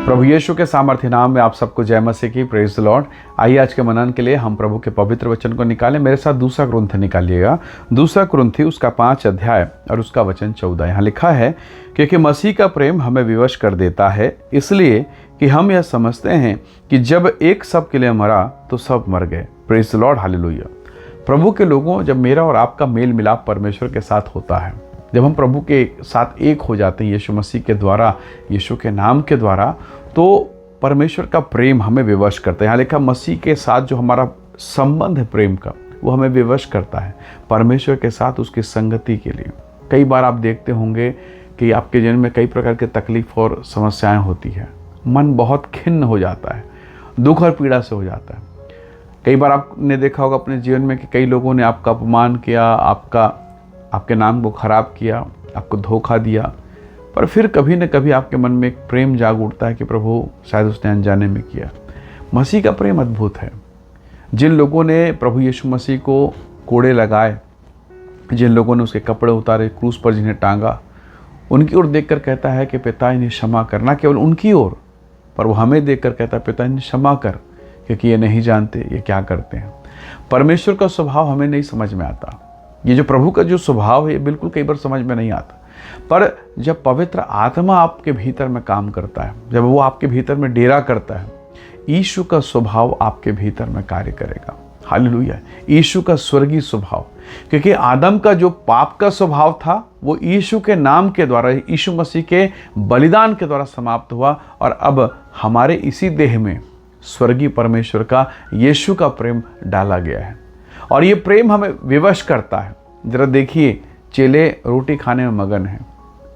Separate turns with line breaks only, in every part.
प्रभु यीशु के सामर्थ्य नाम में आप सबको जय मसीह की, प्रेज द लॉर्ड। आइए आज के मनन के लिए हम प्रभु के पवित्र वचन को निकालें। मेरे साथ दूसरा कुरिन्थी निकालिएगा। दूसरा कुरिन्थी उसका 5 अध्याय और उसका वचन 14। यहाँ लिखा है, क्योंकि मसीह का प्रेम हमें विवश कर देता है, इसलिए कि हम यह समझते हैं कि जब एक सब के लिए मरा तो सब मर गए। Praise the Lord, hallelujah. प्रभु के लोगों, जब मेरा और आपका मेल मिलाप परमेश्वर के साथ होता है, जब हम प्रभु के साथ एक हो जाते हैं यीशु मसीह के द्वारा, यीशु के नाम के द्वारा, तो परमेश्वर का प्रेम हमें विवश करता है। यहाँ लिखा, मसीह के साथ जो हमारा संबंध है प्रेम का, वो हमें विवश करता है परमेश्वर के साथ उसकी संगति के लिए। कई बार आप देखते होंगे कि आपके जीवन में कई प्रकार के तकलीफ और समस्याएं होती है, मन बहुत खिन्न हो जाता है, दुख और पीड़ा से हो जाता है। कई बार आपने देखा होगा अपने जीवन में कि कई लोगों ने आपका अपमान किया, आपके नाम को खराब किया, आपको धोखा दिया, पर फिर कभी न कभी आपके मन में एक प्रेम जाग उठता है कि प्रभु शायद उसने अनजाने में किया। मसीह का प्रेम अद्भुत है। जिन लोगों ने प्रभु यीशु मसीह को कोड़े लगाए, जिन लोगों ने उसके कपड़े उतारे, क्रूस पर जिन्हें टांगा, उनकी ओर देखकर कहता है कि पिता इन्हें क्षमा कर। ना केवल उनकी ओर, पर वो हमें देखकर कहता है, पिता इन्हें क्षमा कर, क्योंकि ये नहीं जानते ये क्या करते हैं। परमेश्वर का स्वभाव हमें नहीं समझ में आता। ये जो प्रभु का जो स्वभाव है, ये बिल्कुल कई बार समझ में नहीं आता। पर जब पवित्र आत्मा आपके भीतर में काम करता है, जब वो आपके भीतर में डेरा करता है, यीशु का स्वभाव आपके भीतर में कार्य करेगा। हालेलुया। यीशु का स्वर्गीय स्वभाव, क्योंकि आदम का जो पाप का स्वभाव था, वो यीशु के नाम के द्वारा, यीशु मसीह के बलिदान के द्वारा समाप्त हुआ, और अब हमारे इसी देह में स्वर्गीय परमेश्वर का, यीशु का प्रेम डाला गया है, और ये प्रेम हमें विवश करता है। जरा देखिए, चेले रोटी खाने में मगन हैं,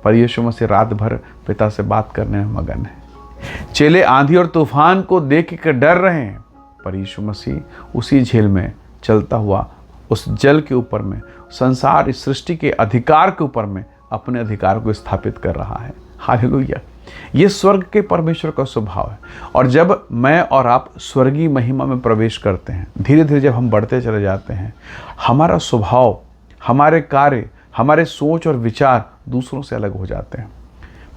पर यीशु मसीह रात भर पिता से बात करने में मगन है। चेले आंधी और तूफान को देख कर डर रहे हैं, पर यीशु मसीह उसी झील में चलता हुआ, उस जल के ऊपर में, संसार, इस सृष्टि के अधिकार के ऊपर में अपने अधिकार को स्थापित कर रहा है। हालेलुया। ये स्वर्ग के परमेश्वर का स्वभाव है। और जब मैं और आप स्वर्गीय महिमा में प्रवेश करते हैं, धीरे धीरे जब हम बढ़ते चले जाते हैं, हमारा स्वभाव, हमारे कार्य, हमारे सोच और विचार दूसरों से अलग हो जाते हैं।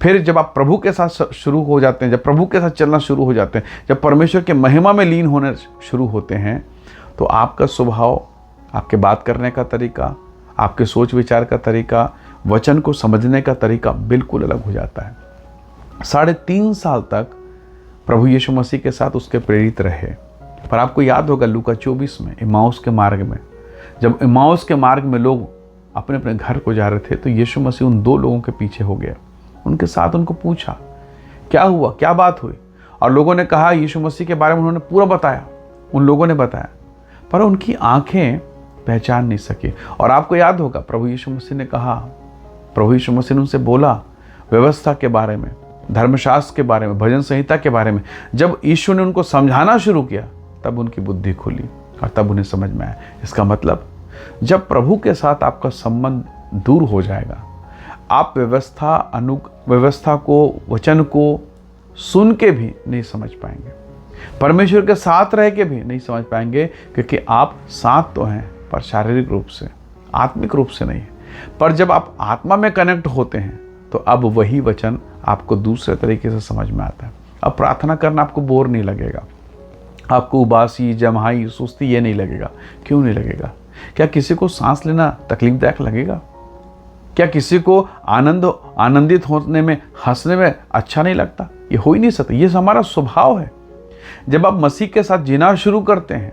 फिर जब आप प्रभु के साथ शुरू हो जाते हैं, जब प्रभु के साथ चलना शुरू हो जाते हैं, जब परमेश्वर के महिमा में लीन होने शुरू होते हैं, तो आपका स्वभाव, आपके बात करने का तरीका, आपके सोच विचार का तरीका, वचन को समझने का तरीका बिल्कुल अलग हो जाता है। 3.5 साल तक प्रभु यीशु मसीह के साथ उसके प्रेरित रहे। पर आपको याद होगा लूका 24 में, इम्माउस के मार्ग में, जब इम्माउस के मार्ग में लोग अपने अपने घर को जा रहे थे, तो यीशु मसीह उन 2 लोगों के पीछे हो गया। उनके साथ उनको पूछा, क्या हुआ, क्या बात हुई? और लोगों ने कहा, यीशु मसीह के बारे में उन्होंने पूरा बताया, उन लोगों ने बताया, पर उनकी आंखें पहचान नहीं सकी। और आपको याद होगा प्रभु यीशु मसीह ने कहा, प्रभु यीशु मसीह ने उनसे बोला व्यवस्था के बारे में, धर्मशास्त्र के बारे में, भजन संहिता के बारे में। जब यीशु ने उनको समझाना शुरू किया, तब उनकी बुद्धि खुली और तब उन्हें समझ में आया। इसका मतलब, जब प्रभु के साथ आपका संबंध दूर हो जाएगा, आप व्यवस्था को, वचन को सुन के भी नहीं समझ पाएंगे, परमेश्वर के साथ रह के भी नहीं समझ पाएंगे, क्योंकि आप साथ तो हैं, पर शारीरिक रूप से, आत्मिक रूप से नहीं है। पर जब आप आत्मा में कनेक्ट होते हैं, तो अब वही वचन आपको दूसरे तरीके से समझ में आता है। अब प्रार्थना करना आपको बोर नहीं लगेगा, आपको उबासी, जम्हाई, सुस्ती ये नहीं लगेगा। क्यों नहीं लगेगा? क्या किसी को सांस लेना तकलीफदायक लगेगा? क्या किसी को आनंदित होने में, हंसने में अच्छा नहीं लगता? ये हो ही नहीं सकता। ये हमारा स्वभाव है। जब आप मसीह के साथ जीना शुरू करते हैं,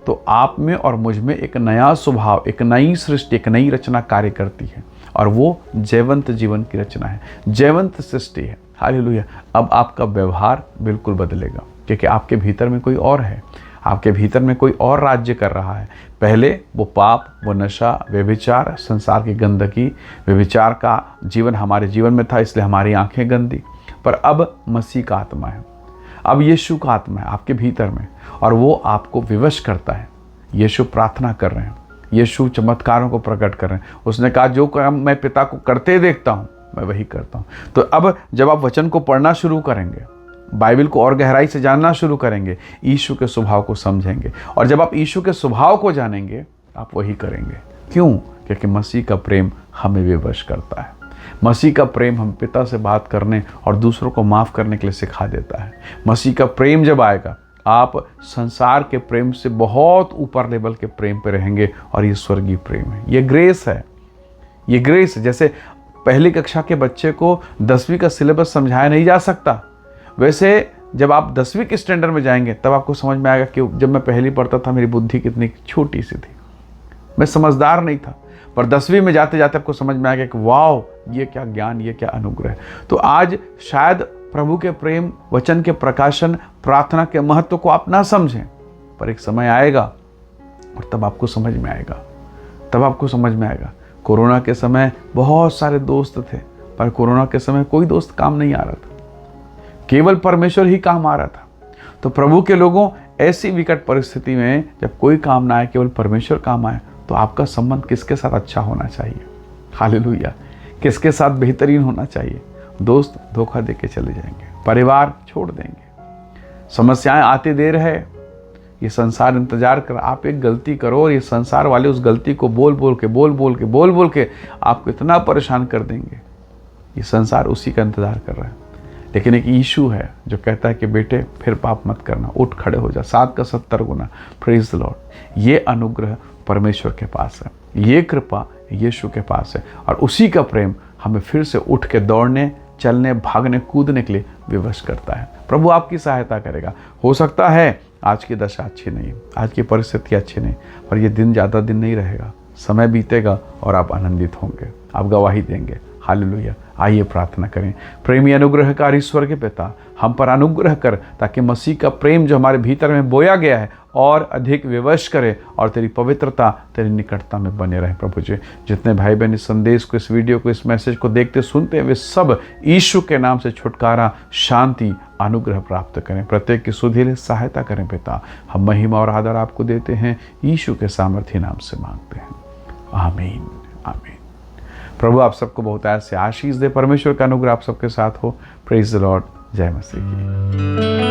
तो आप में और मुझ में एक नया स्वभाव, एक नई सृष्टि, एक नई रचना कार्य करती है, और वो जयवंत जीवन की रचना है, जयवंत सृष्टि है। हालेलुया। अब आपका व्यवहार बिल्कुल बदलेगा, क्योंकि आपके भीतर में कोई और है, आपके भीतर में कोई और राज्य कर रहा है। पहले वो पाप, वो नशा, व्यभिचार, संसार की गंदगी, व्यभिचार का जीवन हमारे जीवन में था, इसलिए हमारी आंखें गंदी। पर अब मसीह का आत्मा है, अब यीशु का आत्मा है आपके भीतर में, और वो आपको विवश करता है। यीशु प्रार्थना कर रहे हैं, यीशु चमत्कारों को प्रकट कर रहे हैं। उसने कहा, जो काम मैं पिता को करते देखता हूँ, मैं वही करता हूँ। तो अब जब आप वचन को पढ़ना शुरू करेंगे, बाइबल को और गहराई से जानना शुरू करेंगे, यीशु के स्वभाव को समझेंगे, और जब आप यीशु के स्वभाव को जानेंगे, आप वही करेंगे। क्यों? क्योंकि मसीह का प्रेम हमें विवश करता है। मसीह का प्रेम हम पिता से बात करने और दूसरों को माफ़ करने के लिए सिखा देता है। मसीह का प्रेम जब आएगा, आप संसार के प्रेम से बहुत ऊपर लेवल के प्रेम पे रहेंगे, और ये स्वर्गीय प्रेम है, ये ग्रेस है। ये ग्रेस, जैसे पहली कक्षा के बच्चे को 10वीं का सिलेबस समझाया नहीं जा सकता, वैसे जब आप 10वीं के स्टैंडर्ड में जाएंगे तब आपको समझ में आएगा कि जब मैं पहली पढ़ता था मेरी बुद्धि कितनी छोटी सी थी, मैं समझदार नहीं था, पर 10वीं में जाते जाते आपको समझ में आएगा कि वाह, ये क्या ज्ञान, ये क्या अनुग्रह। तो आज शायद प्रभु के प्रेम वचन के प्रकाशन, प्रार्थना के महत्व को आप ना समझें, पर एक समय आएगा और तब आपको समझ में आएगा, तब आपको समझ में आएगा। कोरोना के समय बहुत सारे दोस्त थे, पर कोरोना के समय कोई दोस्त काम नहीं आ रहा था, केवल परमेश्वर ही काम आ रहा था। तो प्रभु के लोगों, ऐसी विकट परिस्थिति में जब कोई काम ना आए, केवल परमेश्वर काम आए, तो आपका संबंध किसके साथ अच्छा होना चाहिए? हालेलुया। किसके साथ बेहतरीन होना चाहिए? दोस्त धोखा दे के चले जाएंगे, परिवार छोड़ देंगे, समस्याएं आती देर है, ये संसार इंतजार कर, आप एक गलती करो और ये संसार वाले उस गलती को बोल बोल के आपको इतना परेशान कर देंगे। ये संसार उसी का इंतजार कर रहा है, लेकिन एक यीशु है जो कहता है कि बेटे फिर पाप मत करना, उठ खड़े हो जा, 7 का 70 गुना। Praise the Lord. ये अनुग्रह परमेश्वर के पास है, ये कृपा यीशु के पास है, और उसी का प्रेम हमें फिर से उठ के दौड़ने, चलने, भागने, कूदने के लिए विवश करता है। प्रभु आपकी सहायता करेगा। हो सकता है आज की दशा अच्छी नहीं, आज की परिस्थिति अच्छी नहीं, पर ये दिन ज़्यादा दिन नहीं रहेगा, समय बीतेगा और आप आनंदित होंगे, आप गवाही देंगे। हालेलुया। आइए प्रार्थना करें। प्रेमी अनुग्रहकारी स्वर्गीय पिता, हम पर अनुग्रह कर, ताकि मसीह का प्रेम जो हमारे भीतर में बोया गया है और अधिक विवश करे, और तेरी पवित्रता, तेरी निकटता में बने रहे। प्रभु जी, जितने भाई बहन इस संदेश को, इस वीडियो को, इस मैसेज को देखते सुनते हैं, वे सब यीशु के नाम से छुटकारा, शांति, अनुग्रह प्राप्त करें। प्रत्येक की सुधीर सहायता करें पिता। हम महिमा और आदर आपको देते हैं, यीशु के सामर्थ्य नाम से मांगते हैं, आमीन, आमीन। प्रभु आप सबको बहुत ऐसे आशीष दे। परमेश्वर का अनुग्रह आप सबके साथ हो। Praise the Lord. जय मसीह की।